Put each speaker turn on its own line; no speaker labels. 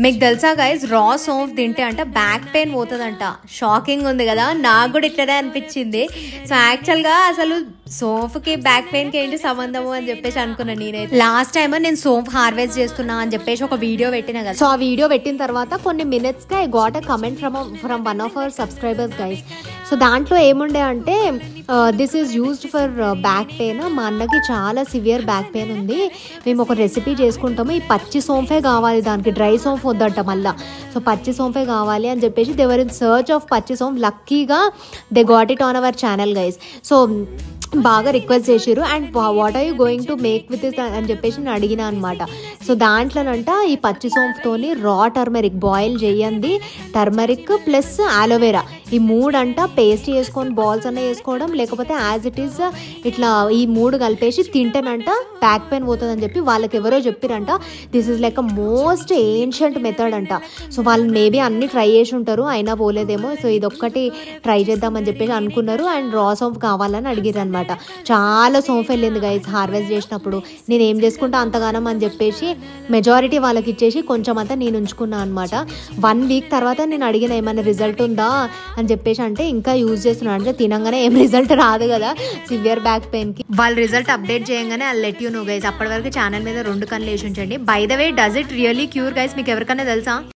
మీకు తెలుసా గైస్, రా సోంఫ్ తింటే అంట బ్యాక్ పెయిన్ పోతుందంట. షాకింగ్ ఉంది కదా, నాకు కూడా ఇట్లనే అనిపించింది. సో యాక్చువల్గా అసలు సోంఫ్కి బ్యాక్ పెయిన్కి ఏంటి సంబంధము అని చెప్పేసి అనుకున్నాను నేనైతే. లాస్ట్ టైం నేను సోంఫ్ హార్వెస్ట్ చేస్తున్నా అని చెప్పేసి ఒక వీడియో పెట్టిన కదా. సో ఆ వీడియో పెట్టిన తర్వాత కొన్ని మినిట్స్గా I got a comment from one of our subscribers guys. So దాంట్లో ఏముండే అంటే this is used for back pain. మా అన్నకి చాలా సివియర్ బ్యాక్ పెయిన్ ఉంది, మేము ఒక రెసిపీ చేసుకుంటాము, ఈ పచ్చి సోంఫే కావాలి, దానికి డ్రై సోంఫ్ వద్దంట మళ్ళీ. సో పచ్చి సోంఫే కావాలి అని చెప్పేసి they were in search of పచ్చి సోంఫ్. లక్కీగా they got it on our channel guys. So బాగా రిక్వెస్ట్ చేసారు and what are you going to make with this అని చెప్పేసి నేను అడిగిన అనమాట. సో దాంట్లోనంట ఈ పచ్చి సోంఫ్తోని రా టర్మరిక్, బాయిల్ చేయండి టర్మరిక్ ప్లస్ ఆలోవెరా, ఈ మూడంట పేస్ట్ చేసుకొని బాల్స్ అన్న వేసుకోవడం, లేకపోతే యాజ్ ఇట్ ఈస్ ఇట్లా ఈ మూడు కలిపేసి తింటేనంట బ్యాక్ పెయిన్ పోతుంది అని చెప్పి వాళ్ళకి ఎవరో చెప్పారంట. This is like a most ancient method అంట. సో వాళ్ళు మేబీ అన్ని ట్రై చేసి ఉంటారు, అయినా పోలేదేమో. సో ఇదొక్కటి ట్రై చేద్దామని చెప్పేసి అనుకున్నారు అండ్ రా సోంఫ్ కావాలని అడిగారు అనమాట. చాలా సోంఫ్ వెళ్ళింది గైస్ హార్వెస్ట్ చేసినప్పుడు. నేను ఏం చేసుకుంటా అంతగానం అని చెప్పేసి మెజారిటీ వాళ్ళకి ఇచ్చేసి కొంచెం అంతా నేను ఉంచుకున్నా అనమాట. 1 వీక్ తర్వాత నేను అడిగిన ఏమైనా రిజల్ట్ ఉందా అని చెప్పేసి, అంటే ఇంకా యూజ్ చేస్తున్నాను అంటే తినంగానే ఏం రిజల్ట్ రాదు కదా సివియర్ బ్యాక్ పెయిన్కి. వాళ్ళు రిజల్ట్ అప్డేట్ చేయగానే I let you know guys. అప్పటి వరకు ఛానల్ మీద 2 కన్నులు వేసి ఉంచండి. By the way, does it really cure guys? మీకు ఎవరికైనా తెలుసా?